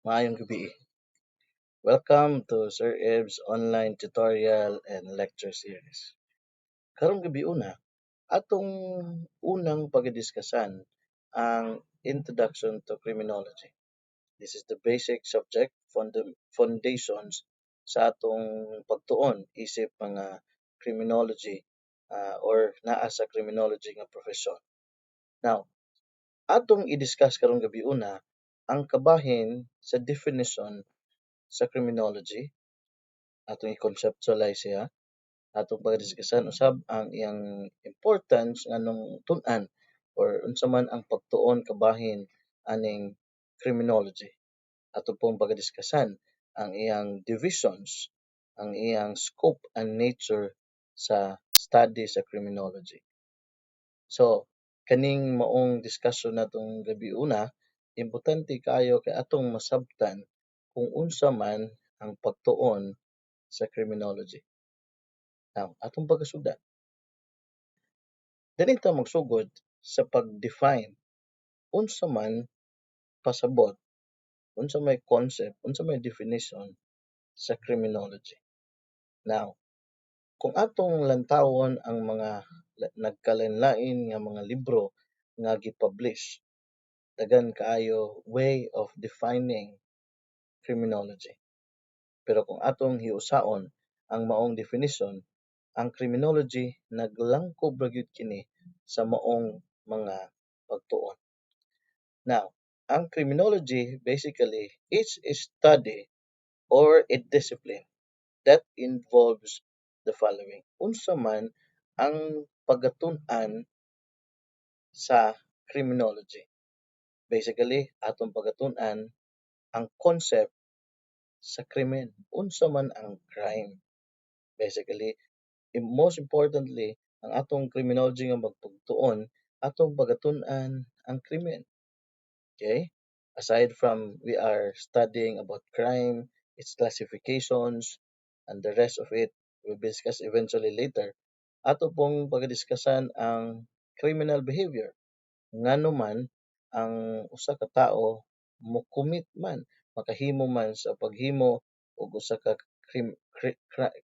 Maayong gabi. Welcome to Sir Ib's online tutorial and lecture series. Karong gabi una, atong unang pagdiskasan ang Introduction to Criminology. This is the basic subject foundations sa atong pagtuon isip mga criminology or naa sa criminology nga profesyon. Now, atong i-discuss karong gabi una ang kabahin sa definition sa criminology, atong i-conceptualize siya, atong pagdiskusan usab ang iyang importance nganong tun-an or unsa man ang pagtuon kabahin aning criminology. Ato pong pagdiskusan ang iyang divisions, ang iyang scope and nature sa study sa criminology. So, kaning maong discussion natong gabi una, importante kayo kay atong masabtan kung unsa man ang pagtuon sa criminology. Now, atong pagkasudan. Dili ta magsugod sa pag-define unsa man pasabot, unsa may concept, unsa may definition sa criminology. Now, kung atong lantawon ang mga nagkalain-lain nga mga libro nga gi-publish, daghan kaayo way of defining criminology. Pero kung atong hiusaon ang maong definition, ang criminology naglangkob ra gyud kini sa maong mga pagtuon. Now, ang criminology basically is a study or a discipline that involves the following. Unsa man ang pagatun-an sa criminology. Basically, atong pagatun-an ang concept sa krimen. Unsa man ang crime. Basically, most importantly, ang atong criminology nga magpugtuon, atong pagatun-an ang krimen. Okay? Aside from we are studying about crime, its classifications, and the rest of it, we'll discuss eventually later. Ato pong pagdiskusan ang criminal behavior. Ngano man ang usa ka tawo mo-commit man, makahimo man sa paghimo og usa ka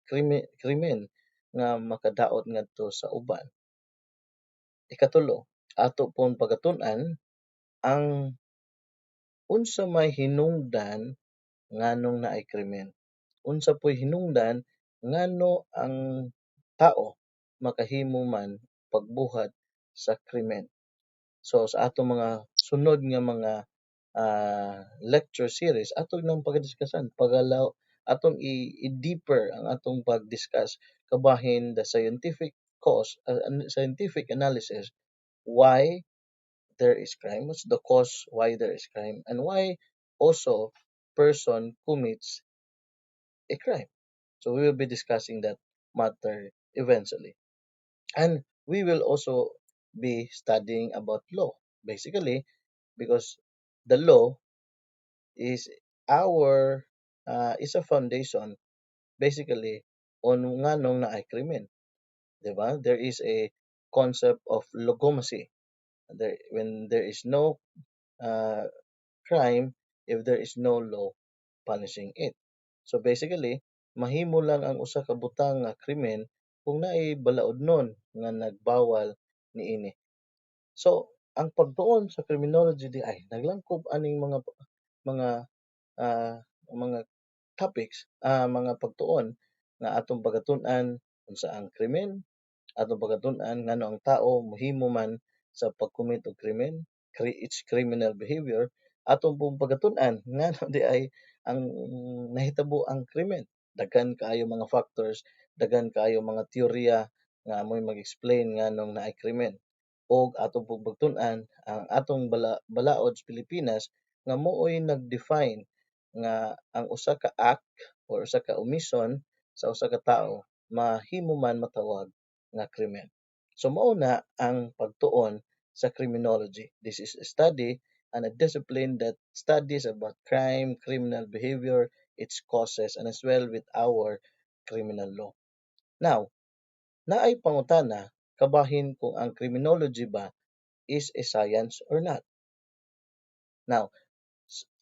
krimen nga makadaot ngadto sa uban. Ikatulo, ato pong pagatun-an ang unsa may hinungdan nganong naay krimen. Unsa po'y hinungdan ngano ang tao makahimo man pagbuhat sa krimen. So sa atong mga sunod nga mga lecture series atong nang pagdiskusan pagalaw atong i-deeper ang atong pag-discuss kabahin the scientific cause scientific analysis why there is crime, what's the cause why there is crime, and why also person commits a crime. So we will be discussing that matter eventually. And we will also be studying about law, basically, because the law is our is a foundation basically on nganong naay krimen, di ba? There is a concept of logomacy. When there is no uh, crime if there is no law punishing it. So basically, mahimo lang ang usa ka butang nga krimen kung naay balaodnon nga nagbawal niini. So, ang pagtuon sa criminology di ay naglangkob aning mga ah, mga topics, mga pagtuon nga atong pagatun-an unsa ang krimen, atong pagatun-an ngano ang tao mohimo man sa pag-commit og krimen, its criminal behavior, atong pong pagatun-an ngano di ay ang nahitabo ang krimen. Daghan kaayo mga factors, daghan kaayo mga teorya nga amoy mag-explain nganong naay krimen. Og atong pong pagtun-an ang atong balaod sa Pilipinas nga mooy nag-define nga ang usa ka act or usa ka omission sa usa ka tawo mahimo man matawag nga krimen. So mao na ang pagtuon sa criminology. This is a study and a discipline that studies about crime, criminal behavior, its causes, and as well with our criminal law. Now, naay pangutana kabahin kung ang criminology ba is a science or not. Now,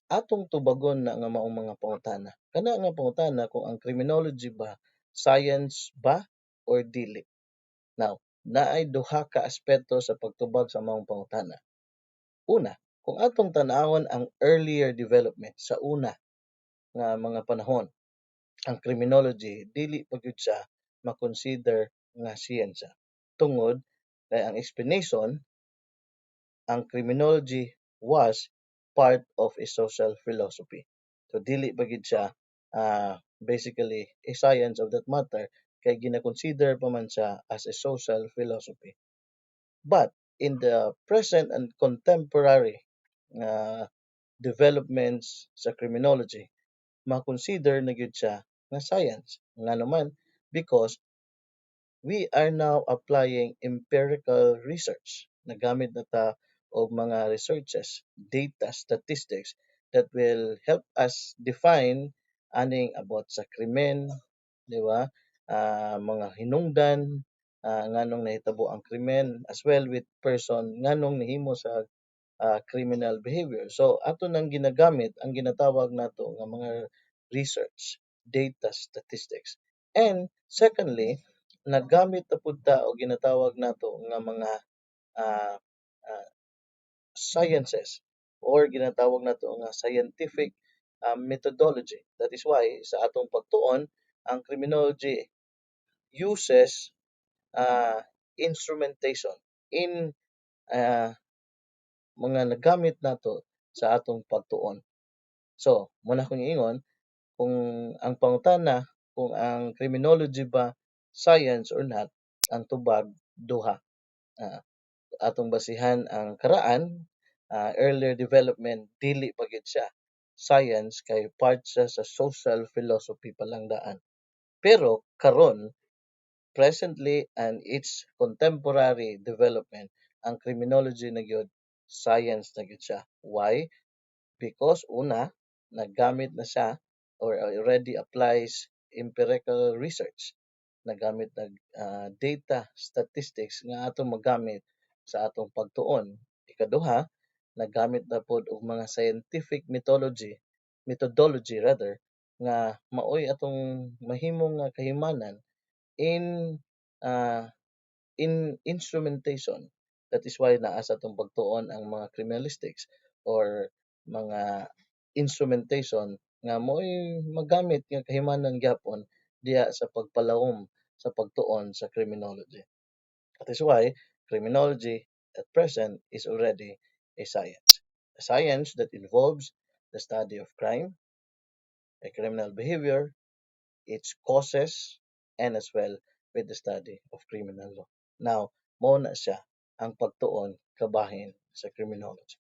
atong tubagon na nga maong mga pangutana. Kana nga pangutana kung ang criminology ba science ba or dili. Now, naay duha ka aspeto sa pagtubag sa maong pangutana. Una, kung atong tan-awon ang earlier development sa una nga mga panahon, ang criminology dili pa gyud siya ma-consider nga siyensya. Tungod kay ang explanation, ang criminology was part of a social philosophy. So dili pa gyud siya basically a science of that matter kay gina-consider pa man siya as a social philosophy. But in the present and contemporary developments sa criminology, ma-consider na gyud siya nga science. Nga naman because we are now applying empirical research. Nagamit na ta og mga researches, data, statistics that will help us define aning about sa krimen, di ba? Mga hinungdan, nganong nahitabo ang krimen, as well with person nganong nahimo sa criminal behavior. So ato nang ginagamit ang ginatawag nato nga mga research, data, statistics. And secondly, naggamit na pud ta og ginatawag nato nga mga ah, ah, sciences or ginatawag nato nga scientific methodology. That is why sa atong pagtuon ang criminology uses instrumentation in ah, mga nagamit nato sa atong pagtuon. So, muna kong ingon, kung ang pangutana, kung ang criminology ba science or not, ang tubag, duha. Ah, Atong basihan ang karaan, earlier development, dili pa gyud siya. Science kay part siya sa social philosophy palang daan. Pero karon, presently and its contemporary development, ang criminology na gyud science na gyud siya. Why? Because una, naggamit na siya or already applies empirical research. Nagamit na data, statistics nga atong magamit sa atong pagtuon. Ikaduha, nagamit na pod og mga scientific methodology rather, nga maoy atong mahimong nga kahimanan in uh, in instrumentation. That is why naa sa atong pagtuon ang mga criminalistics or mga instrumentation nga mo'y magamit nga kahimanan gyapon diha sa pagpalawom sa pagtuon sa criminology. That is why criminology at present is already a science. A science that involves the study of crime, a criminal behavior, its causes, and as well with the study of criminal law. Now, mao na siya ang pagtuon kabahin sa criminology.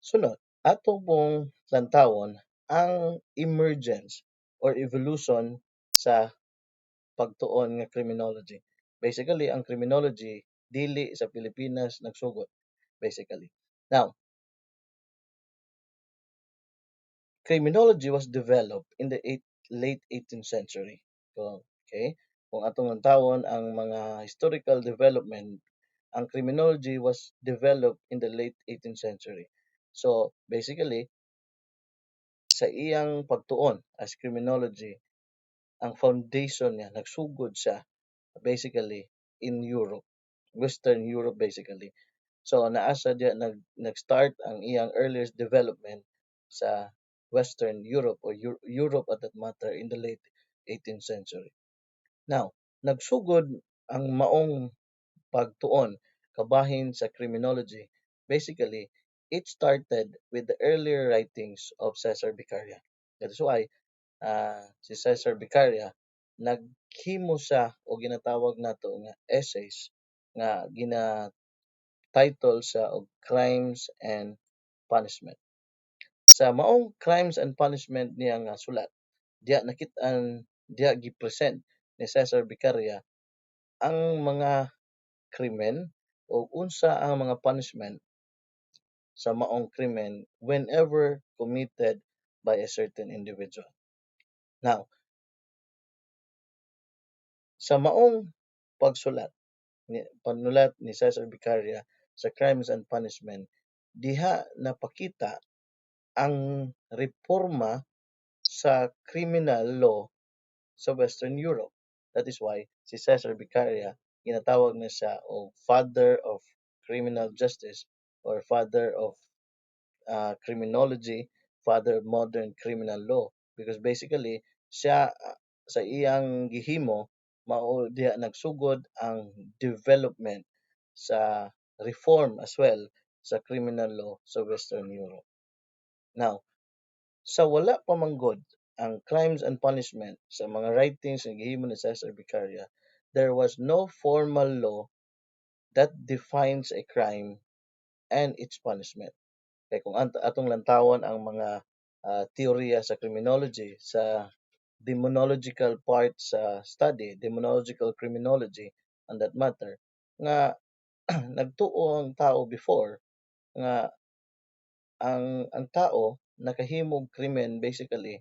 Sunod, ato pong lantawon ang emergence or evolution sa pagtuon nga criminology. Basically, ang criminology dili sa Pilipinas nagsugod basically. Now, criminology was developed in the late 18th century. So, okay? Kung atong lantawon ang mga historical development, ang criminology was developed in the late 18th century. So, basically, sa iyang pagtuon as criminology, ang foundation niya, nagsugod siya basically in Europe, Western Europe basically. So naasa diya nag-start ang iyang earliest development sa Western Europe or Europe at that matter in the late 18th century. Now, nagsugod ang maong pagtuon kabahin sa criminology. Basically, it started with the earlier writings of Cesar Beccaria. That is why si Cesar Beccaria naghimo siya o ginatawag nato nga essays nga gina-title sa og Crimes and Punishment. Sa maong Crimes and Punishment niya nga sulat, diya nakit-an diya gi-present ni Cesar Beccaria ang mga krimen o unsa ang mga punishment sa maong krimen whenever committed by a certain individual. Now, sa maong pagsulat, panulat ni Cesar Beccaria sa Crimes and Punishment, diha napakita ang reforma sa criminal law sa Western Europe. That is why si Cesar Beccaria, ginatawag na siya o father of criminal justice or father of criminology, father of modern criminal law. Because basically, siya sa iyang gihimo, mao diha nagsugod ang development sa reform as well sa criminal law sa Western Europe. Now, sa wala pa manggod ang Crimes and Punishment sa mga writings nga gihimo ni Cesar Beccaria, there was no formal law that defines a crime and its punishment. Kaya kung atong lantawon ang mga teorya sa criminology, sa demonological part sa study, demonological criminology on that matter, nga nagtuo ang tao before nga ang tao nakahimog krimen basically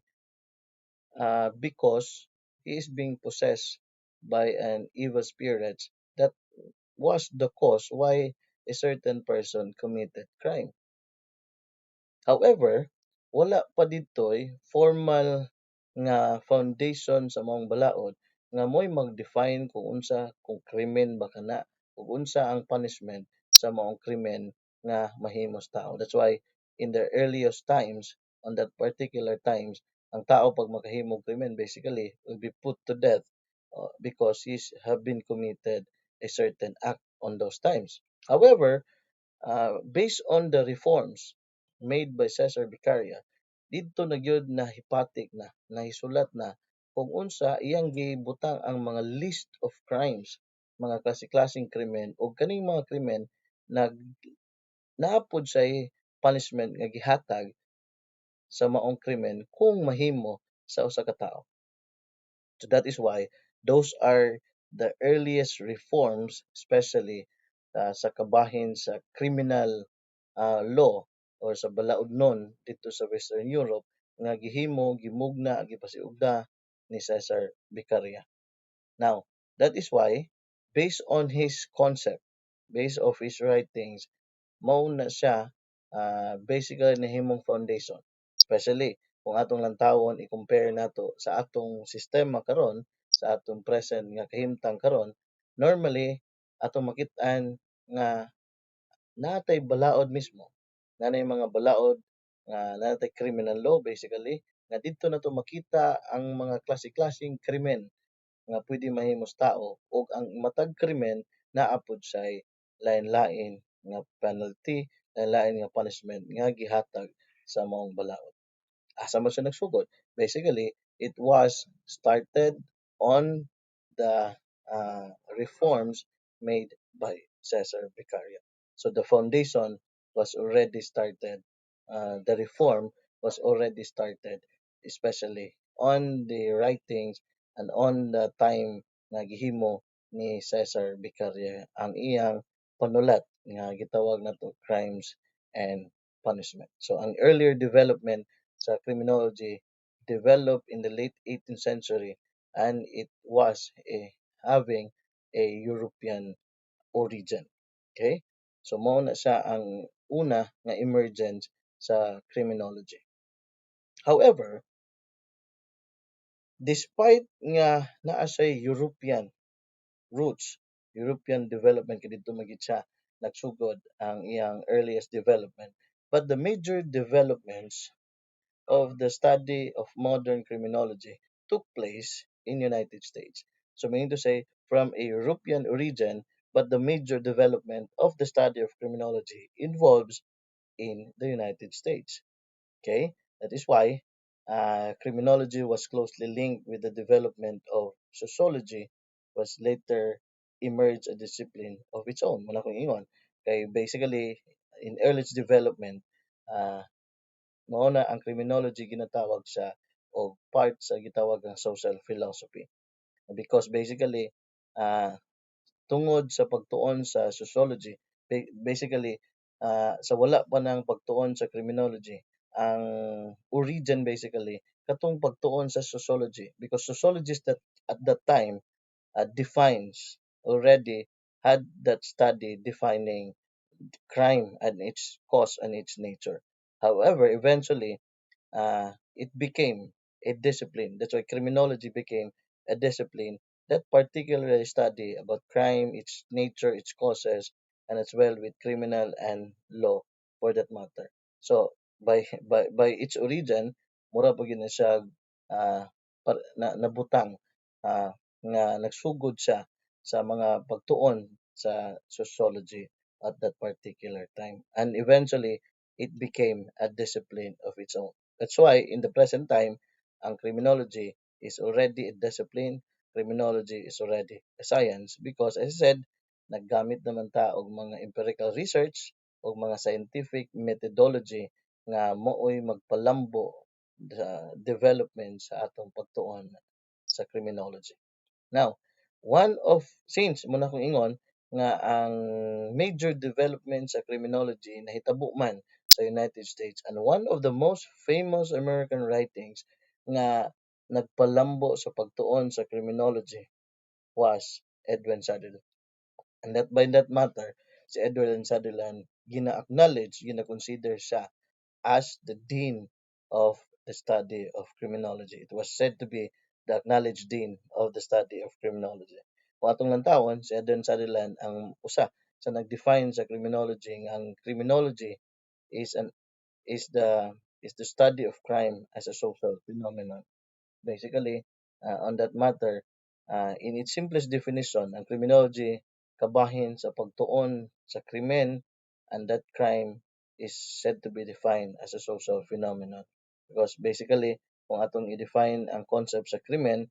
because he is being possessed by an evil spirit that was the cause why a certain person committed crime. However, wala pa ditoy formal nga foundation sa maong balaod nga mo'y mag-define kung unsa kung krimen ba kana ug unsa ang punishment sa maong krimen nga mahimos tao. That's why in the earliest times, on that particular times, ang tao pag makahimog krimen basically will be put to death because he's have been committed a certain act on those times. However, based on the reforms made by Cesar Vicaria, didto na gyud na hipatik na, nahisulat na kung unsa iyang gibutang ang mga list of crimes, mga klase-klaseng krimen o kaning mga krimen na naapod say punishment nga gihatag sa maong krimen kung mahimo sa usa ka tawo. So that is why those are the earliest reforms, especially sa kabahin sa criminal law or sa balaod nun dito sa Western Europe nga gihimo, gimugna, gipasiugda ni Cesar Beccaria. Now, that is why, based on his concept, based of his writings, mao na siya basically nahimong foundation. Especially kung atong lantawon i-compare nato sa atong sistema karon, sa atong present nga kahimtang karon, normally atong makit-an nga natay balaod mismo. Nanay mga balaod nga natay criminal law basically nga didto nato makita ang mga klase-klaseng krimen nga pwede mahimos tao ug ang matag krimen naa pod say lain-lain nga penalty, lain-lain nga punishment nga gihatag sa maong balaod. Asa man siya nagsugod? Basically, it was started on the reforms made by Cesar Beccaria. So the foundation was already started. The reform was already started, especially on the writings and on the time nga gihimo ni Cesar Beccaria ang iyang panulat nga gitawag nato Crimes and Punishment. So ang earlier development sa criminology developed in the late 18th century and it was having a European origin. Okay? So mao na siya ang una nga emergence sa criminology. However, despite nga naa siya European roots, European development kay didto magid siya nagsugod ang iyang earliest development. But the major developments of the study of modern criminology took place in United States. So meaning to say, from a European origin, but the major development of the study of criminology involves in the United States. Okay, that is why criminology was closely linked with the development of sociology, was later emerged a discipline of its own. Muna kong ingon. Kay basically, in early its development, uh, mao na ang criminology ginatawag sa o part sa gitawag ng social philosophy. Because basically, tungod sa pagtuon sa sociology, basically, sa wala pa ng pagtuon sa criminology, ang origin basically, katong pagtuon sa sociology. Because sociologists that at that time defines already had that study defining crime and its cause and its nature. However, eventually, it became a discipline. That's why criminology became a discipline that particularly study about crime, its nature, its causes, and as well with criminal and law for that matter. So by its origin, mura pa gina siya nabutang nga nagsugod siya sa mga pagtuon sa sociology at that particular time. And eventually, it became a discipline of its own. That's why in the present time, ang criminology is already a discipline, criminology is already a science because as I said, naggamit naman ta og mga empirical research o mga scientific methodology nga mo'y magpalambo sa development sa atong pagtuon sa criminology. Now, one of since muna kong ingon nga ang major development sa criminology nahitabo man sa United States and one of the most famous American writings nga nagpalambo sa pagtuon sa criminology was Edwin Sutherland. And that by that matter, si Edwin Sutherland gina-acknowledge, gina-consider siya as the dean of the study of criminology. It was said to be the acknowledged dean of the study of criminology. Kung atong lantawon, si Edwin Sutherland ang usa sa nag-define sa criminology nga ang criminology is an is the is the study of crime as a social phenomenon. Basically, on that matter, in its simplest definition, ang criminology kabahin sa pagtuon sa krimen and that crime is said to be defined as a social phenomenon. Because basically, kung atong i-define ang concept sa krimen,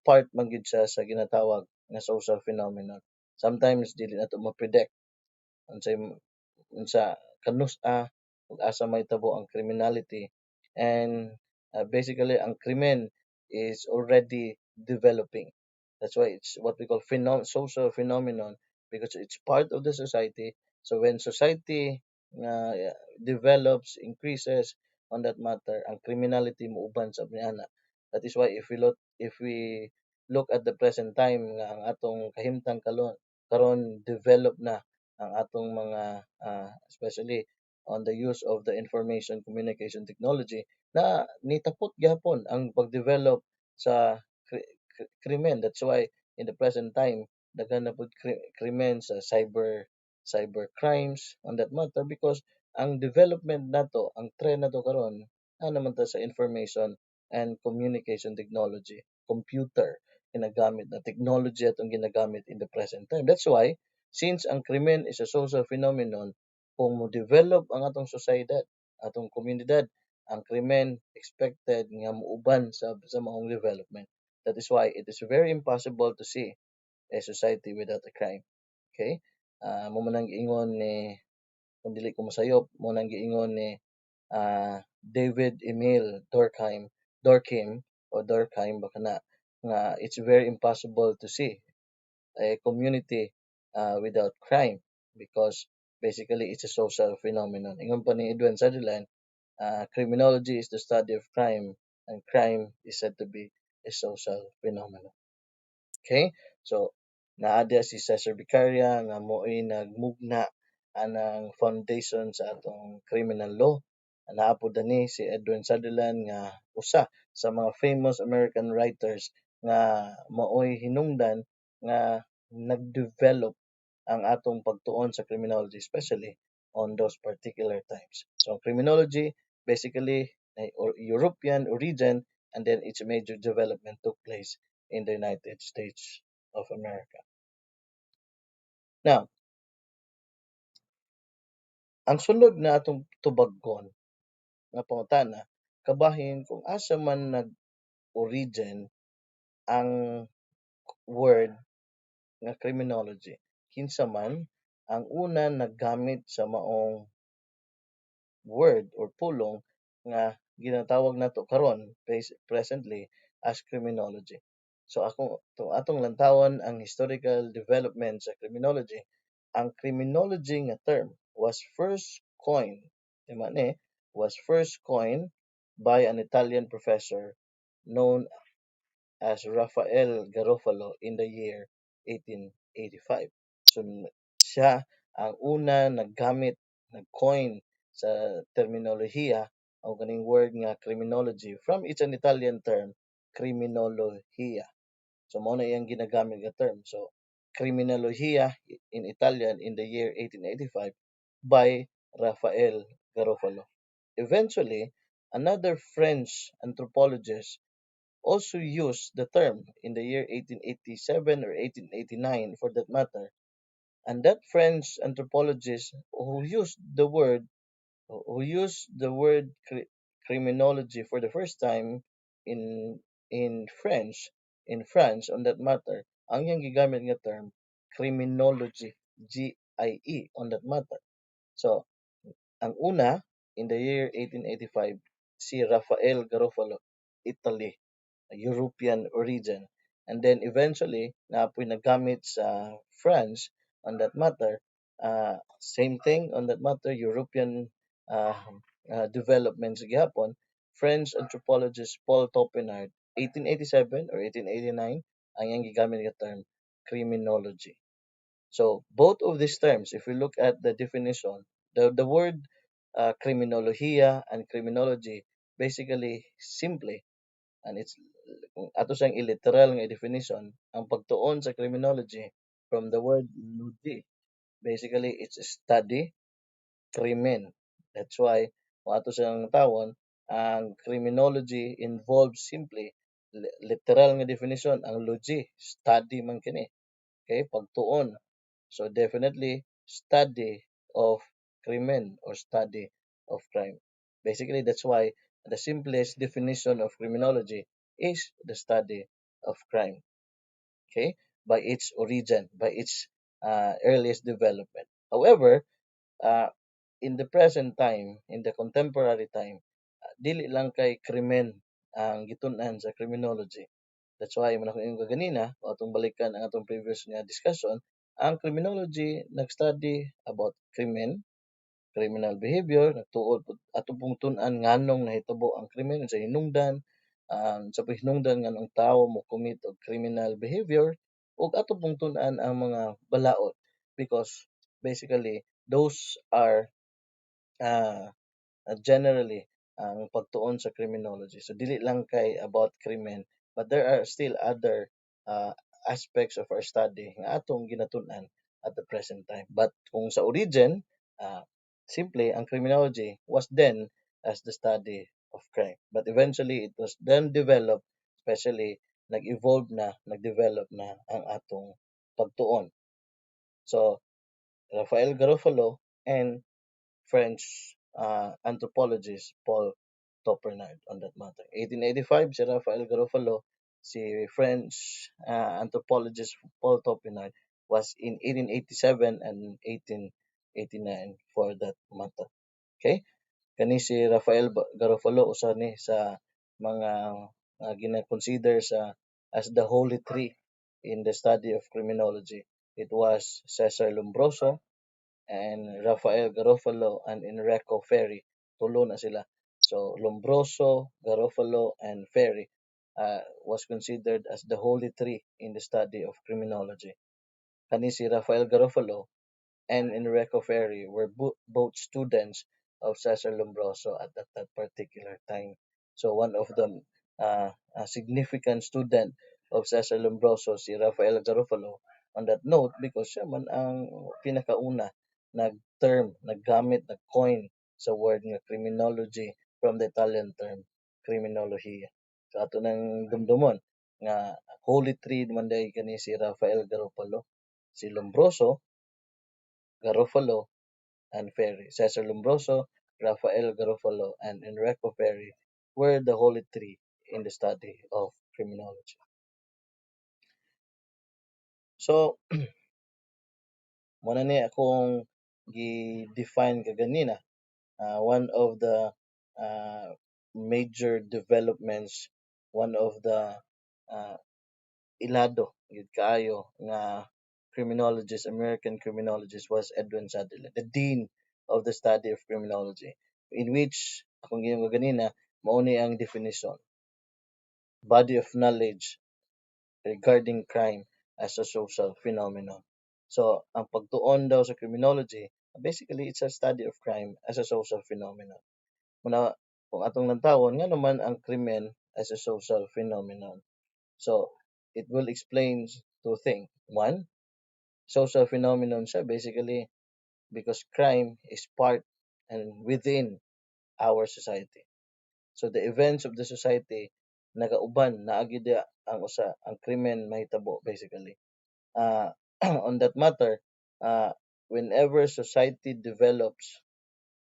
part man gyud siya sa ginatawag nga social phenomenon. Sometimes dili nato ma-predict unsay unsa kanus-a ug asa mahitabo ang criminality and basically ang krimen is already developing. That's why it's what we call social phenomenon because it's part of the society. So when society develops, increases on that matter, ang criminality muuban sa niana. That is why if we look at the present time nga ang atong kahimtang karon develop na ang atong mga especially on the use of the information communication technology na nitapot gyapon ang pagdevelop sa krimen. That's why in the present time daghan na pud krimen sa cyber crimes on that matter because ang development nato, ang trend nato karon naman ta sa information and communication technology, computer ginagamit na technology atong ginagamit in the present time. That's why since ang krimen is a social phenomenon, kung mo-develop ang atong sociedad, atong komunidad, ang krimen expected nga muuban sa maong development. That is why it is very impossible to see a society without a crime. Okay? Mo man ang giingon ni kung dili ko masayop, mo nang giingon ni David Emil Durkheim o Durkheim baka na nga it's very impossible to see a community without crime because basically it's a social phenomenon. Ingon pa ni Edwin Sutherland, criminology is the study of crime and crime is said to be a social phenomenon. Okay? So, naadya si Cesar Vicaria nga mo'y nagmugna anang foundation sa atong criminal law. Naapod ni si Edwin Sutherland nga usa sa mga famous American writers nga maoy hinungdan nga nag-develop ang atong pagtuon sa criminology, especially on those particular times. So, criminology, basically, European origin, and then its major development took place in the United States of America. Now, ang sunod na atong tubaggon nga pangutana, kabahin kung asa man nag-origin ang word nga criminology. Kinsa man ang una naggamit sa maong word or pulong nga ginatawag nato karon presently as criminology. So atong lantawon ang historical development sa criminology. Ang criminology nga term was first coined, was first coined by an Italian professor known as Rafael Garofalo in the year 1885. So siya ang una naggamit, nag-coin sa terminolohiya o kaning word nga criminology from it's an Italian term, criminolohiya. So mao na iyang ginagamit nga term. So criminolohiya in Italian in the year 1885 by Rafael Garofalo. Eventually, another French anthropologist also used the term in the year 1887 or 1889 for that matter. And that French anthropologist who used the word criminology for the first time in French in France on that matter, ang iyang gigamit nga term criminology, GIE on that matter. So ang una in the year 1885 si Rafael Garofalo, Italy, European origin. And then eventually, naapoy nagamit sa France on that matter. Same thing on that matter, European uh, developments gihapon. French anthropologist Paul Topinard, 1887 or 1889, ang iyang gigamit nga term, criminology. So both of these terms, if we look at the definition, the word criminolohiya and criminology basically simply, and it's kung ato siyang iliteral nga definition, ang pagtuon sa criminology from the word logi, basically it's a study krimen. That's why kung ato siyang tawon, ang criminology involves simply literal nga definition, ang logi study man kini. Okay, pagtuon. So definitely study of crimen or study of crime. Basically, that's why the simplest definition of criminology is the study of crime. Okay, by its origin, by its earliest development. However, uh, in the present time, in the contemporary time, dili lang kay krimen ang gitun-an sa criminology. That's why man ako ingon ganina o atong balikan ang atong previous nga discussion, ang criminology nag-study about krimen, criminal behavior, nagtuod ato pong tun-an nganong nahitabo ang krimen sa hinungdan, sa hinungdan nganong tawo mo commit og criminal behavior ug ato pong tun-an ang mga balaod because basically those are uh, generally ang pagtuon sa criminology. So dili lang kay about krimen, but there are still other uh, aspects of our study nga atong ginatun-an at the present time. But kung sa origin, simply ang criminology was then as the study of crime. But eventually it was then developed, especially nag-evolve na, nag-develop na ang atong pagtuon. So Rafael Garofalo and French anthropologist Paul Topernard on that matter. 1885 si Rafael Garofalo, si French anthropologist Paul Topernard was in 1887 and 1889 for that matter. Okay? Kani si Rafael Garofalo usa ni sa mga gina-consider as the holy three in the study of criminology. It was Cesar Lombroso, and Rafael Garofalo and Enrico Ferri. Tulo na sila. So Lombroso, Garofalo, and Ferri was considered as the holy three in the study of criminology. Kani si Rafael Garofalo and Enrico Ferri were both students of Cesar Lombroso at that particular time. So one of them, a significant student of Cesar Lombroso, si Rafael Garofalo, on that note because siya man ang pinakauna naggamit, nag-coin sa word nga criminology from the Italian term criminologia. So ato nang dumdumon nga holy three man day kani si Rafael Garofalo, si Lombroso, Garofalo, and Ferri. Cesar Lombroso, Rafael Garofalo, and Enrico Ferri were the holy three in the study of criminology. So, muna ni akong gi-define kaganina. One of the uh, major developments, one of the uh, ilado gid kaayo nga criminologist, American criminologist was Edwin Sutherland, the dean of the study of criminology, in which akong gingon ganina mao ni ang definition, body of knowledge regarding crime as a social phenomenon. So ang pagtuon daw sa criminology, Basically, it's a study of crime as a social phenomenon. Muna, kung atong nantawon, nga naman ang krimen as a social phenomenon. So, it will explain two things. One, social phenomenon siya basically because crime is part and within our society. So, the events of the society, nagauban, naagi dia ang usa, ang krimen mahitabo basically. Uh, on that matter, uh, whenever society develops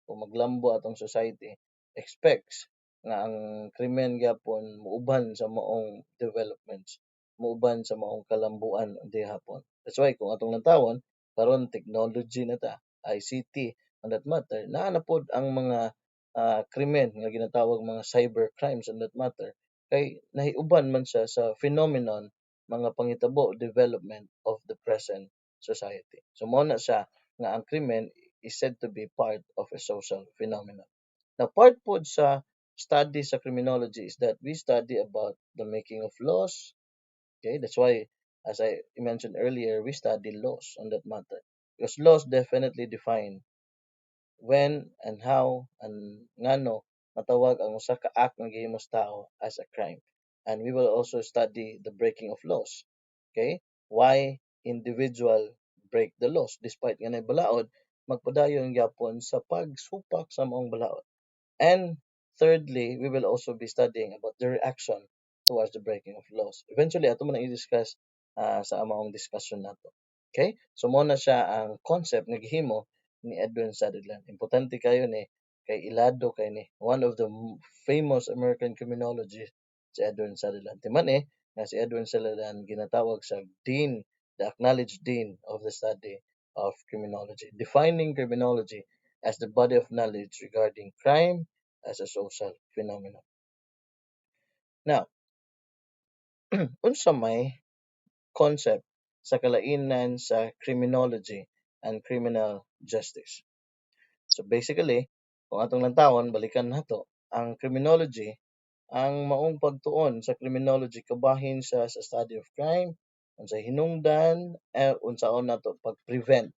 o maglambo atong society expects nga ang krimen gyapon muuban sa maong developments, muuban sa maong kalambuan di hapon. That's why kung atong nantawon karon technology na ta, ICT on that matter, naa na pod ang mga krimen nga ginatawag mga cyber crimes on that matter kay nahiuban man siya sa phenomenon mga pangitabo development of the present society. So mo na siya nga ang krimen is said to be part of a social phenomenon. Now, part po sa study sa criminology is that we study about the making of laws. Okay, that's why, as I mentioned earlier, we study laws on that matter because laws definitely define when and how and ngano matawag ang usa ka act nga gihimos tao as a crime. And we will also study the breaking of laws. Okay? Why individual break the laws despite nga balaod magpadayon gyapon sa pagsupak sa maong balaod. And thirdly, we will also be studying about the reaction towards the breaking of laws. Eventually, ato man i-discuss sa among discussion nato. Okay? So, mo na siya ang concept nga gihimo ni Edwin Sutherland. Importante kayo ni kay ilado kay ni one of the famous American criminologists si Edwin Sutherland. Timan nga si Edwin Sutherland ginatawag sa dean, the acknowledged dean of the study of criminology, defining criminology as the body of knowledge regarding crime as a social phenomenon. Now, unsa may concept sa kalainan sa criminology and criminal justice. So basically, kung atong lantawon, balikan nato, ang criminology, ang maong pagtuon sa criminology kabahin sa study of crime, unsa hinungdan, unsaon nato pag-prevent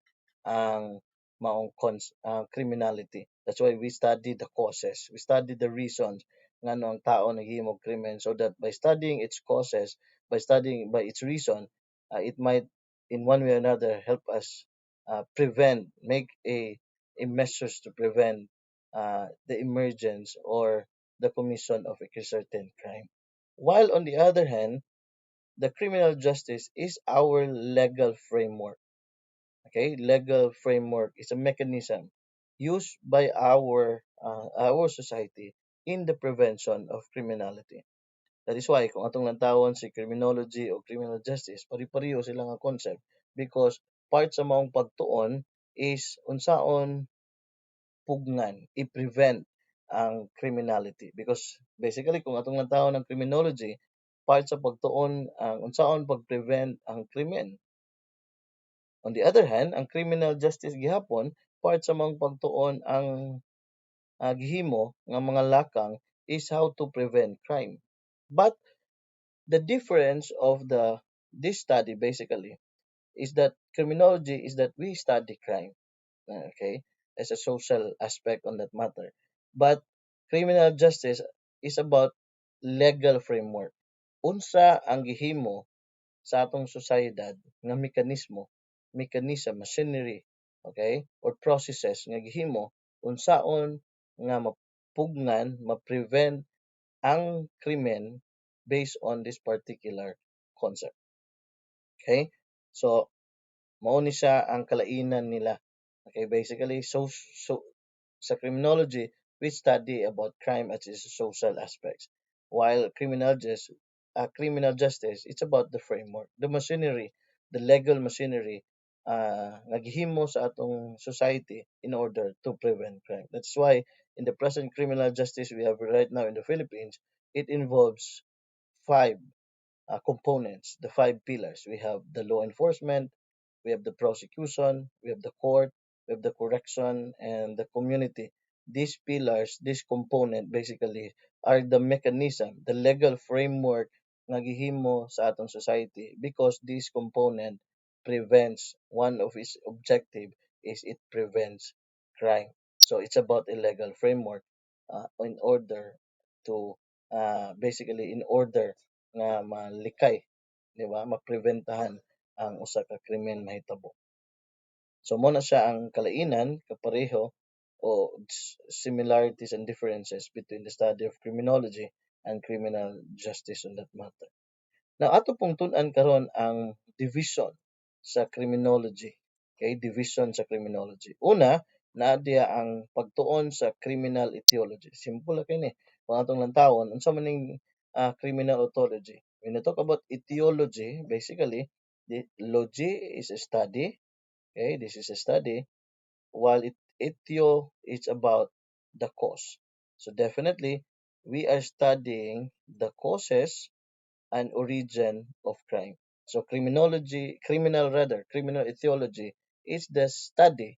ang maong criminality. That's why we study the causes. We study the reasons nga no ang tao naghimo og krimen so that by studying its causes, by studying by its reason, it might in one way or another help us prevent, make a measures to prevent the emergence or the commission of a certain crime. While on the other hand, the criminal justice is our legal framework. Okay, legal framework is a mechanism used by our society in the prevention of criminality. That is why kung atong lantawon si criminology o criminal justice, pari-pareho sila nga concept because part sa maong pagtuon is unsaon pugnan, i-prevent ang criminality. Because basically kung atong lantawon ng criminology, part sa pagtuon ang unsaon pag-prevent ang krimen. On the other hand, ang criminal justice gihapon part sa mga pagtuon ang gihimo nga mga lakang is how to prevent crime. But the difference of the this study basically is that criminology is that we study crime, okay, as a social aspect on that matter. But criminal justice is about legal framework. Unsa ang gihimo sa atong sosyedad nga mechanism, machinery, okay, or processes nga gihimo unsaon nga mapugnan, ma-prevent ang krimen based on this particular concept. Okay? So, mao ni siya ang kalainan nila. Okay, basically, so sa criminology, we study about crime as its social aspects, while criminal justice, it's about the framework, the machinery, the legal machinery nga gihimo sa atong society in order to prevent crime. That's why in the present criminal justice we have right now in the Philippines, it involves five components, the five pillars. We have the law enforcement, we have the prosecution, we have the court, we have the correction, and the community. These pillars, this component basically are the mechanism, the legal framework nga gihimo sa atong society because this component prevents one of its objective is it prevents crime. So it's about a legal framework in order to basically in order nga malikay, di ba, mapreventahan ang usa ka krimen mahitabo. So mo na siya ang kalainan kapareho o similarities and differences between the study of criminology and criminal justice on that matter. Now ato pong tun-an karon ang division sa criminology. Okay, division sa criminology. Una, naa diya ang pagtuon sa criminal etiology. Simple lang kini. Kung atong lantawon, unsa man ning criminal etiology? When we talk about etiology, basically, the logy is a study. Okay, this is a study. While etio is about the cause. So definitely, we are studying the causes and origin of crime. So criminal etiology is the study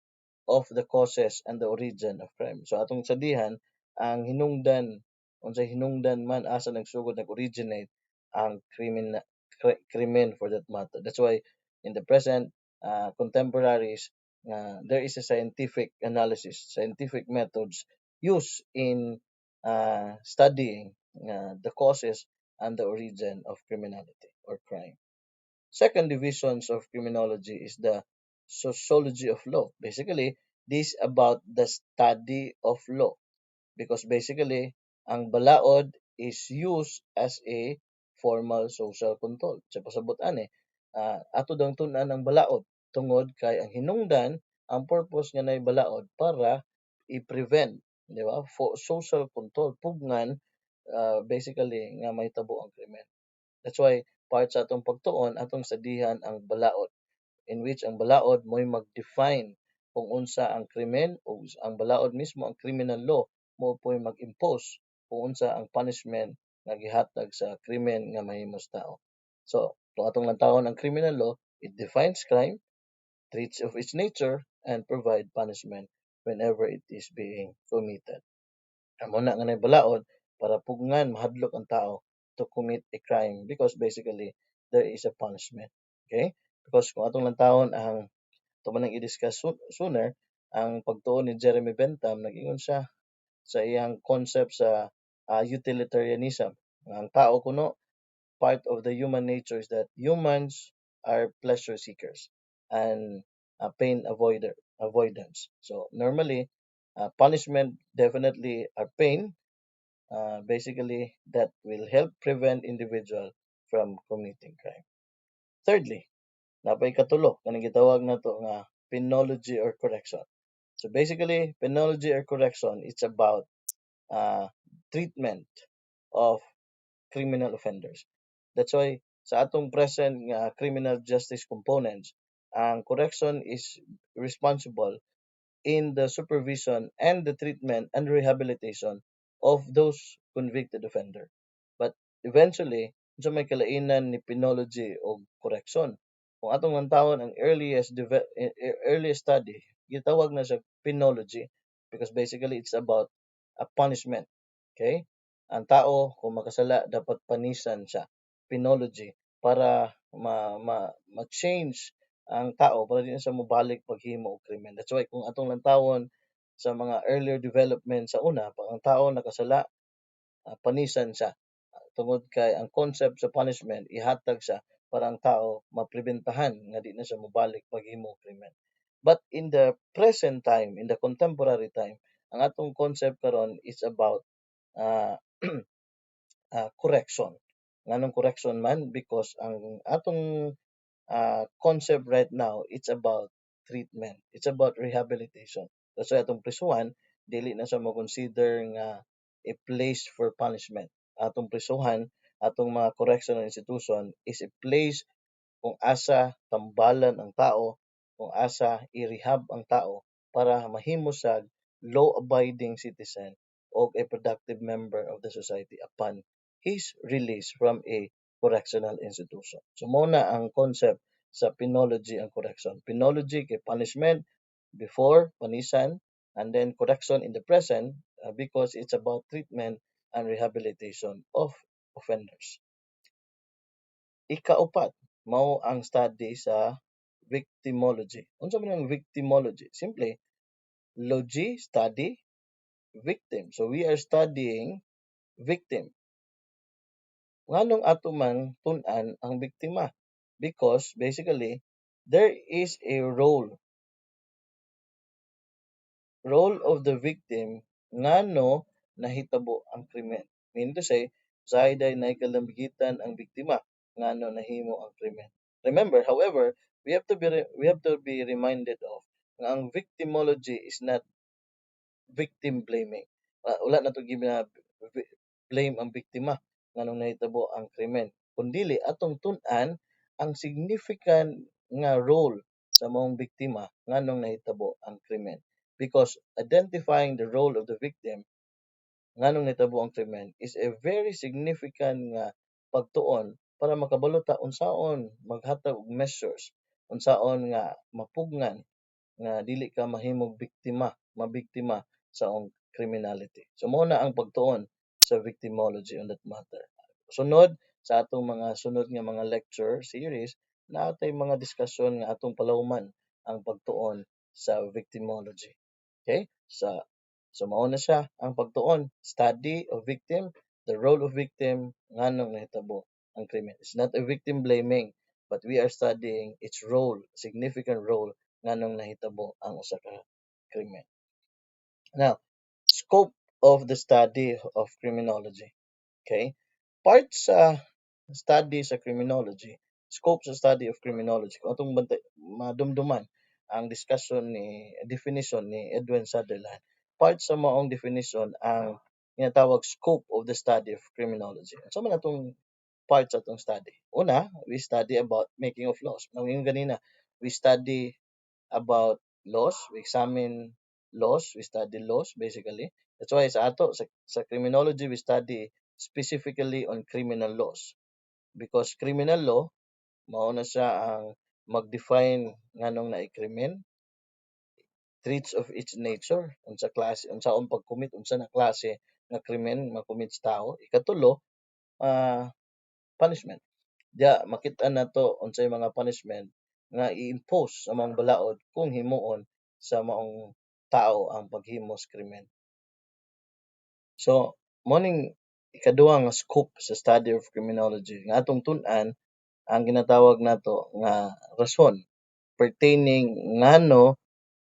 of the causes and the origin of crime. So atong sadihan ang hinungdan unsay hinungdan man asa nagsugod nag-originate ang krimen for that matter. That's why in the present contemporaries there is a scientific analysis, scientific methods used in studying the causes and the origin of criminality or crime. Second divisions of criminology is the sociology of law. Basically, this about the study of law because basically ang balaod is used as a formal social control. Sa pasabot ani, ato dang tun-an ang balaod tungod kay ang hinungdan ang purpose nga nay balaod para i-prevent, di ba? For social control pugngan basically nga mahitabo ang krimen. That's why part sa atong pagtuon atong sadihan ang balaod in which ang balaod mo'y mag-define kung unsa ang krimen o ang balaod mismo ang criminal law mo po'y mag-impose kung unsa ang punishment nga gihatag sa krimen nga mahimos tao. So, kung atong lantawon ang criminal law, it defines crime, treats of its nature, and provide punishment whenever it is being committed. Amo na nga nay balaod para pugngan mahadlok ang tao to commit a crime because basically there is a punishment. Okay? Because kung atong lantawon ang ito man i-discuss sooner, ang pagtuon ni Jeremy Bentham, nag-ingon siya sa iyang concept sa utilitarianism. Ang tao kuno, part of the human nature is that humans are pleasure seekers and pain avoidance. So normally, punishment definitely are pain, basically that will help prevent individual from committing crime. Thirdly, napay katulo kanang gitawag nato nga penology or correction. So basically, penology or correction it's about uh, treatment of criminal offenders. That's why sa atong present nga criminal justice components, ang correction is responsible in the supervision and the treatment and rehabilitation of those convicted offender. But eventually, sa may kalainan ni penology o correction. Kung atong nantawon ang earliest study, gitawag na sa penology because basically it's about a punishment. Okay? Ang tao kung makasala dapat panisan siya. Penology para ma-change ang tao para di na siya mobalik paghimo og krimen. That's why kung atong lantawon sa mga earlier development sa una, pag ang tao nakasala, panisan siya. Tungod kay ang concept sa punishment ihatag siya para ang tao mapreventahan nga di na siya mobalik paghimo og krimen. But in the present time, in the contemporary time, ang atong concept karon is about uh, correction. Nganong correction man because ang atong concept right now, it's about treatment. It's about rehabilitation. That's why atong prisuhan, dili na siya mo-consider nga a place for punishment. Atong prisuhan, atong mga correctional institution is a place kung asa tambalan ang tao, kung asa i-rehab ang tao para mahimo sa law-abiding citizen o a productive member of the society upon his release from a correctional institution. So muna ang concept sa penology and correction. Penology kay punishment before panisan and then correction in the present because it's about treatment and rehabilitation of offenders. Ikaupat mao ang study sa victimology. Unsa man ang victimology? Simple, logy, study, victim. So we are studying victim. Nganong ato man tun-an ang biktima? Because basically there is a role of the victim ngano nahitabo ang krimen. Meaning to say, usahay day nay kalambigitan ang biktima ngano nahimo ang krimen. Remember, however, we have to be reminded of nga ang victimology is not victim blaming. Wala na to blame ang biktima nganong nahitabo ang krimen. Kundili atong tun-an ang significant nga role sa maong biktima nganong nahitabo ang krimen. Because identifying the role of the victim nganong nahitabo ang krimen is a very significant nga pagtuon para makabalo ta unsaon maghatag og measures, unsaon nga mapugnan nga dili ka mahimong mabiktima sa ang criminality. So mao na ang pagtuon sa victimology on that matter. Sunod sa atong mga sunod nga mga lecture series natay mga diskusyon nga atong palawman ang pagtuon sa victimology. Okay? So mao na siya ang pagtuon, study of victim, the role of victim nganong nahitabo ang krimen. It's not a victim blaming, but we are studying its role, significant role nganong nahitabo ang usa ka krimen. Now, scope of the study of criminology. Okay? Part sa study sa criminology, scope sa study of criminology, kung atong madumduman ang discussion ni definition ni Edwin Sutherland, part sa maong definition ang tinatawag scope of the study of criminology. So man atong part sa atong study. Una, we study about making of laws. Nawing ganina, we study about laws, we examine laws, we study laws basically. That's why sa ato sa criminology we study specifically on criminal laws because criminal law mao na siya ang mag-define nganong naay krimen, traits of its nature, unsa klase, unsaon pag-commit, unsa na klase nga krimen makommit sa tao. Ikatulo, punishment. Diya makita nato unsay mga punishment nga i-impose sa mga balaod kung himuon sa maong tao ang paghimo sa krimen. So, morning ikaduha nga scope sa study of criminology nga atong tun-an ang ginatawag nato nga rason pertaining ngano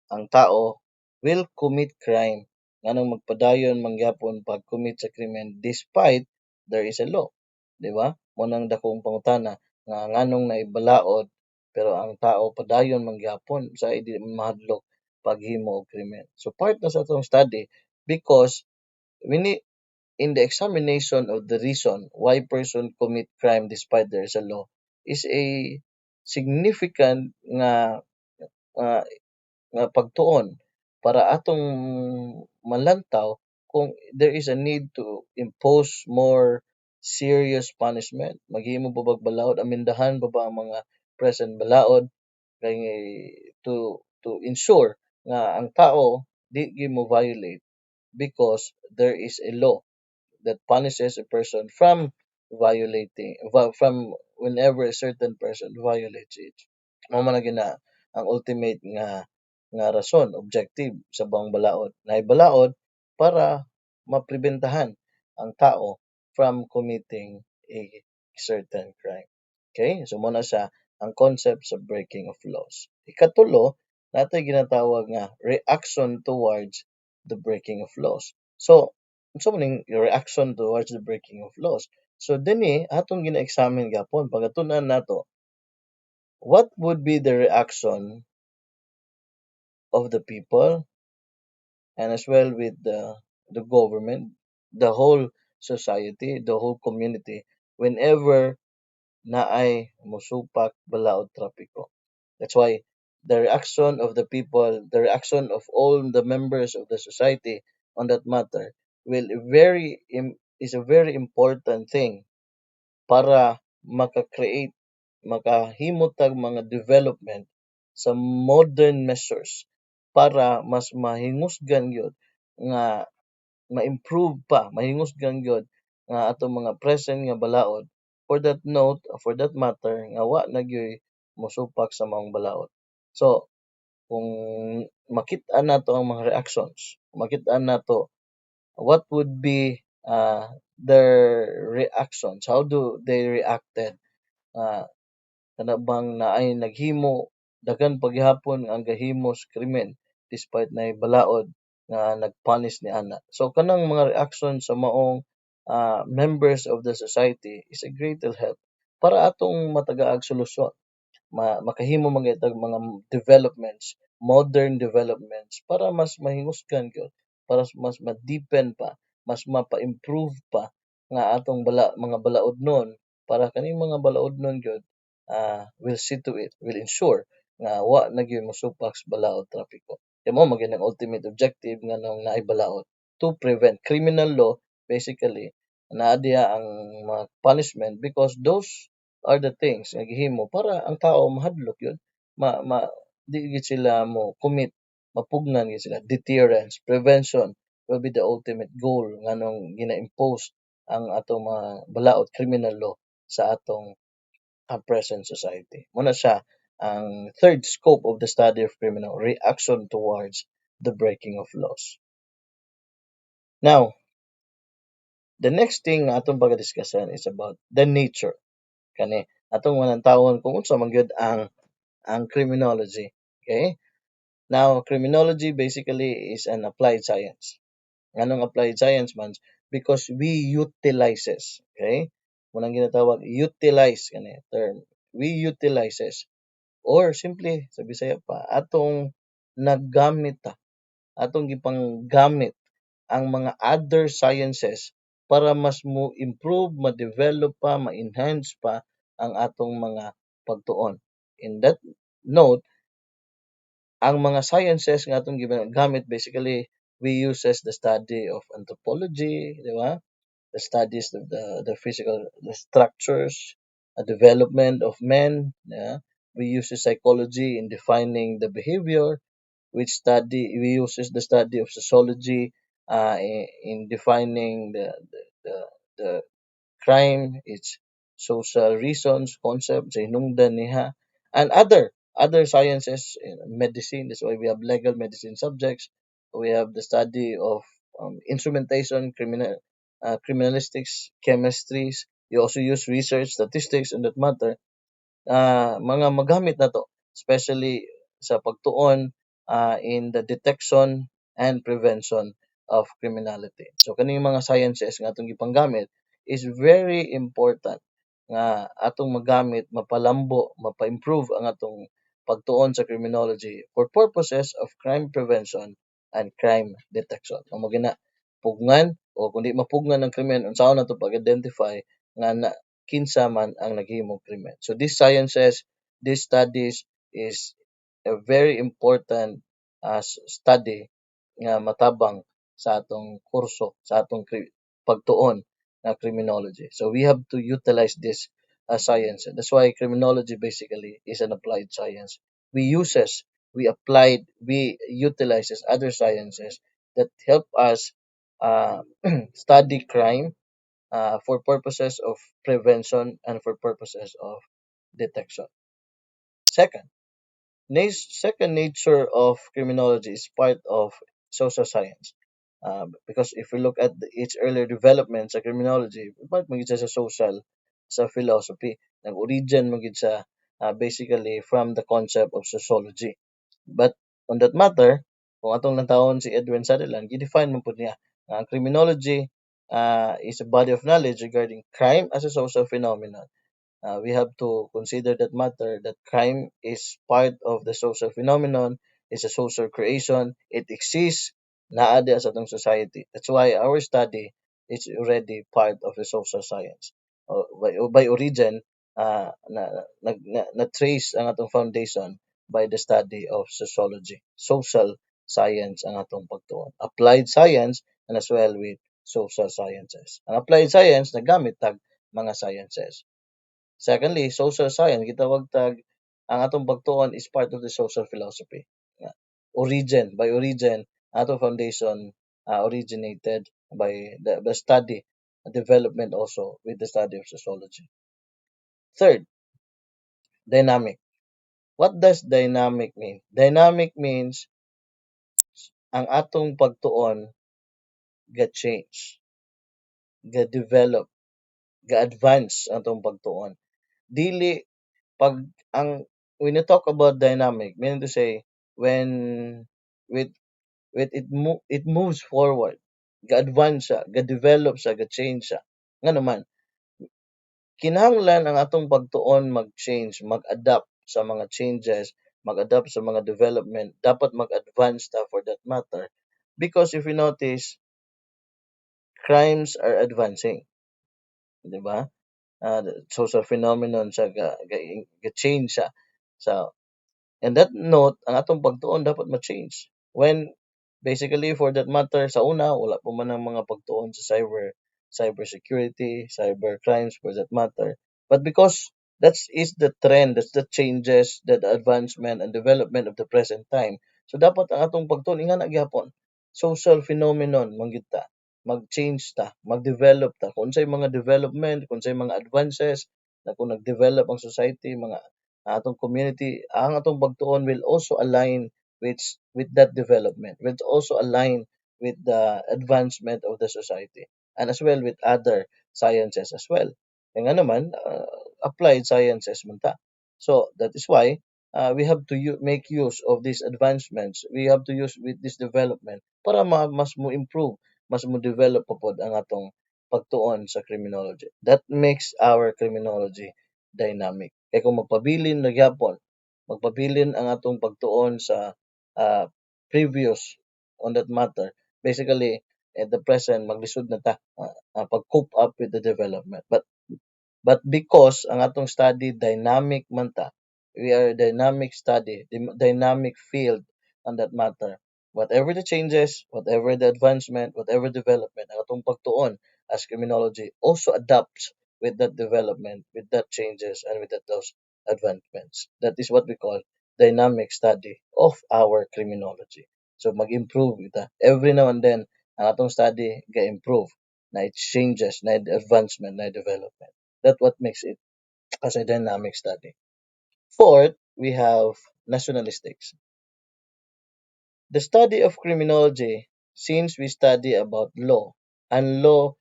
ang tao will commit crime nganong magpadayon mangyapon pag-commit sa krimen despite there is a law. Di ba? Mo nang dakong pangutana nga nganong naibalaod pero ang tao padayon mangyapon sa di mahadlok paghimo og krimen. So part na sa atong study because we need in the examination of the reason why person commit crime despite there is a law is a significant nga nga pagtuon para atong malantaw kung there is a need to impose more serious punishment. Maghimo pa bag balaod, amindahan pa ba ang mga present balaod kay to ensure nga ang tao di gyud mo violate because there is a law that punishes a person from from whenever a certain person violates it. Mao man na gina ang ultimate nga rason, objective sa bang balaod. Naibalaod para mapribentahan ang tao from committing a certain crime. Okay? So muna siya ang concept sa breaking of laws. Ikatulo, nato ginatawag nga reaction towards the breaking of laws. So, unsa man ning reaction towards the breaking of laws? So dinhi atong gina-examine gapon pagatunan nato what would be the reaction of the people and as well with the government, the whole society, the whole community whenever naay mosupak balaod trapiko. That's why the reaction of the people, the reaction of all the members of the society on that matter will is a very important thing para makahimo tag mga development sa modern measures para mas mahingusgan gyud nga ma-improve pa, mahingusgan gyud nga atong mga present nga balaod for that note, for that matter nga wa na gyud mosupak sa maong balaod. So, kung makita nato ang mga reactions, makita nato what would be their reactions, how do they reacted, uh, kana bang naay naghimo daghan paghihapon ang gahimo sa krimen despite na balaod nga nagpunish ni ana. So kanang mga reaction sa maong members of the society is a great help para atong matagaag solusyon, makahimo man gyud og mga developments, modern developments para mas mahingusgan gyud, para mas ma-deepen pa, mas mapa-improve pa nga atong mga balaodnon, para kaning mga balaodnon gyud will see to it, will ensure nga wa na gyud mosupak sa balaod trapiko. Kaya mao man gyud ang ultimate objective nga nang naay balaod, to prevent criminal law. Basically naa diha ang mga punishment because those are the things nga gihimo para ang tao mahadlok yun, di gid sila mo commit, mapugnan gid sila. Deterrence, prevention will be the ultimate goal nga nung gina-impose ang atong mga balaod criminal law sa atong present society. Muna siya ang third scope of the study of criminal reaction towards the breaking of laws. Now, the next thing nga atong pag-discussan is about the nature kani atong manantawon kung unsa man gyud ang criminology. Okay? Now, criminology basically is an applied science. Nganong applied science man? Because we utilizes, okay? Munang ginatawag utilize kani term. We utilizes or simply sa Bisaya pa atong naggamit ta, atong gipanggamit ang mga other sciences para mas mo improve, ma-develop pa, ma-enhance pa ang atong mga pagtuon. In that note, ang mga sciences nga atong ginagamit basically we uses the study of anthropology, di ba? The studies of the physical the structures, development of men, yeah? We use psychology in defining the behavior, which study we uses the study of sociology in defining the crime, its social reasons, concepts, hinungdan niha, and other sciences, medicine. That's why we have legal medicine subjects. We have the study of instrumentation, criminalistics, chemistries. You also use research, statistics, on that matter, mga magamit na to, especially sa pagtuon in the detection and prevention of criminality. So kaning mga sciences nga atong gipanggamit is very important nga atong magamit, mapalambo, mapa-improve ang atong pagtuon sa criminology for purposes of crime prevention and crime detection. Amo gina pugnan o kundi mapugnan ang krimen, unsaon nato pag-identify nga kinsa man ang naghimong krimen. So these sciences, these studies is a very important study nga matabang sa atong kurso, sa atong pagtuon na criminology. So we have to utilize this science. That's why criminology basically is an applied science. We uses, we utilizes other sciences that help us study crime for purposes of prevention and for purposes of detection. Second, second nature of criminology is part of social science. Because if we look at its earlier development sa criminology, part magid siya sa social, sa philosophy. Nag-origin magid siya basically from the concept of sociology. But on that matter, kung atong nantawon si Edwin Sutherland, gidefine man pud niya nga ang criminology is a body of knowledge regarding crime as a social phenomenon. We have to consider that matter that crime is part of the social phenomenon, it's a social creation, it exists, naa diha sa atong society. That's why our study is already part of the social science. By origin, na trace ang atong foundation by the study of sociology. Social science ang atong pagtuon. Applied science and as well with social sciences. Ang applied science nagamit tag mga sciences. Secondly, social science gitawag tag ang atong pagtuon is part of the social philosophy. Origin, by origin, atong foundation originated by the study, development also with the study of sociology. Third, dynamic. What does dynamic mean? Dynamic means ang atong pagtuon ga-change, ga-develop, ga-advance ang atong pagtuon. Dili pag ang when you talk about dynamic, meaning to say when with it moves forward, ga-advance siya, ga-develop siya, ga-change siya. Nga naman, kinahanglan ang atong pagtuon mag-change, mag-adapt sa mga changes, mag-adapt sa mga development, dapat mag-advance ta for that matter. Because if you notice, crimes are advancing, di ba? Social phenomenon siya, ga-change siya. So, and that note, ang atong pagtuon dapat ma-change. When, basically, for that matter, sa una, wala pa man ang mga pagtuon sa cyber security, cyber crimes, for that matter. But because that is the trend, that's the changes, the advancement and development of the present time. So, dapat ang atong pagtuon, nga na gyapon, social phenomenon, manggit ta, mag-change ta, mag-develop ta. Kung sa'y mga development, kung sa'y mga advances, na kung nag-develop ang society, mga atong community, ang atong pagtuon will also align with that development, will also align with the advancement of the society, and as well with other sciences as well. Kaya nga naman, applied sciences man ta. So that is why we have to make use of these advancements. We have to use with this development para mas mo improve, mas mo develop pa pod ang atong pagtuon sa criminology. That makes our criminology dynamic. Kaya kung magpabilin na gyapon, magpabilin ang atong pagtuon sa ah, previous on that matter. Basically, at the present, maglisod na ta pag-cope up with the development. But because ang atong study dynamic man ta, we are dynamic study, dynamic field on that matter. Whatever the changes, whatever the advancement, whatever development, ang atong pagtuon as criminology also adapts with that development, with that changes, and with those advancements. That is what we call dynamic study of our criminology. So mag-improve ita. Every now and then, ang atong study ga-improve na it changes, na advancement, na development. That's what makes it as a dynamic study. Fourth, we have nationalistics. The study of criminology, since we study about law, and law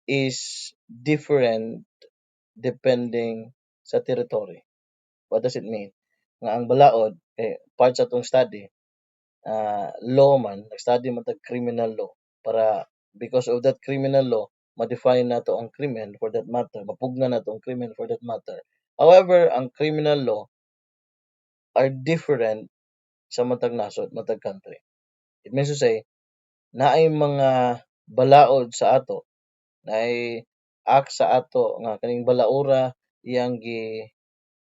is different depending sa territory. What does it mean? Nga ang balaod, part sa itong study, law man, nag-study man tag criminal law para because of that criminal law, ma-define na to ang krimen for that matter, mapugna na to ang krimen for that matter. However, ang criminal law are different sa matag nasod, matag country. It means to say, naay mga balaod sa ato, naay act sa ato nga kaning balaura iyang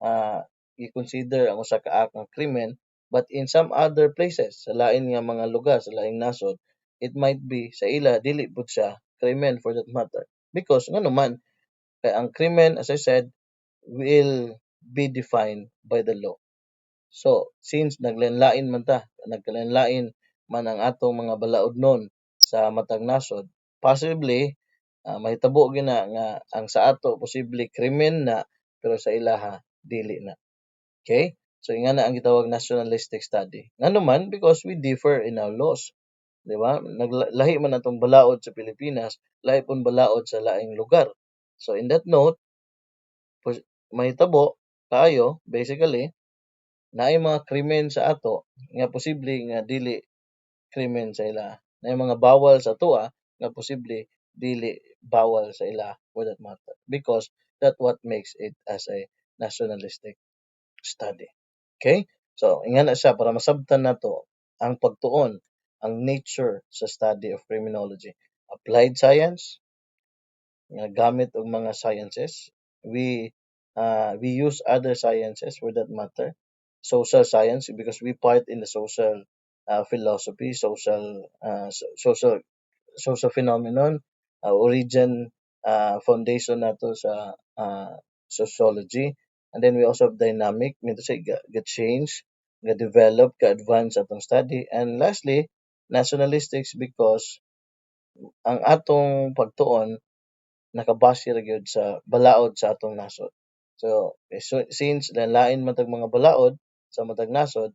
ah, i-consider ang usa ka act ng krimen, but in some other places, sa lain nga mga lugar, sa laing nasod, it might be sa ila dili pud siya krimen for that matter. Because nga naman, kay ang krimen, as I said, will be defined by the law. So, since naglain-lain man ta, nagkalain-lain man ang atong mga balaod nun sa matag nasod, possibly mahitabo gina nga ang sa ato posible krimen na pero sa ilaha dili na. Okay? So nga na ang gitawag nationalistic study. Nga naman because we differ in our laws, di ba? Naglahi man atong balaod sa Pilipinas, lahi pun balaod sa laing lugar. So in that note, mahitabo kaayo basically naay mga krimen sa ato nga posible nga dili krimen sa ila. Naay mga bawal sa atoa nga posible dili bawal sa ila for that matter. Because that what makes it as a nationalistic study. Okay? So, inga na siya para masabtan nato ang pagtuon, ang nature sa study of criminology. Applied science, nga gamit og mga sciences. We use other sciences for that matter. Social science because we part in the social philosophy, social phenomenon, origin, foundation nato sa sociology. And then we also have dynamic, mean to say, get change, get develop, get advance atong study. And lastly, nationalistics because ang atong pagtuon nakabase ra gyud sa balaod sa atong nasod. So, since lain man tag mga balaod, sa matag nasod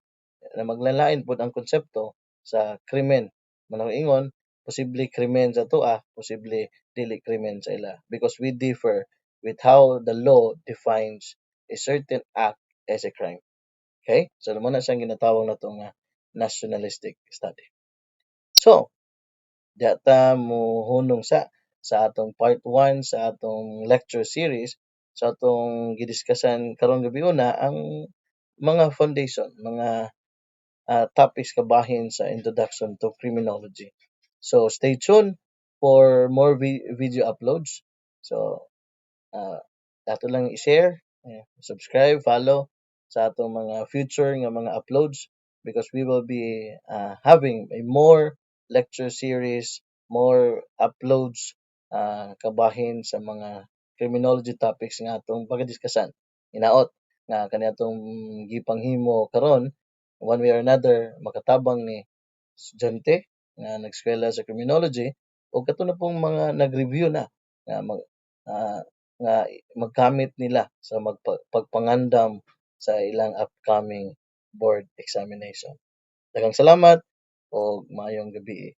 na maglalain pud ang konsepto sa krimen. Manang ingon, posible krimen sa atoa, posible dili krimen sa ila because we differ with how the law defines a certain act as a crime. Okay? So, mo na siyang ginatawag na ito nga nationalistic study. So, data mo hunong sa atong part 1 sa atong lecture series sa atong gidiskussan karon gabi una ang mga foundation, mga topics kabahin sa introduction to criminology. So stay tuned for more video uploads. So ato lang i-share, subscribe, follow sa atong mga future nga mga uploads because we will be having a more lecture series, more uploads kabahin sa mga criminology topics nga atong pagdiskussan. Hinaot nga kani atong gipanghimo karon one way or another makatabang ni estudyante nga nag-eskwela sa criminology o kato na pong mga nag-review na nga ah, nga magkamit nila sa pagpangandam sa ilang upcoming board examination. Daghang salamat o maayong gabi.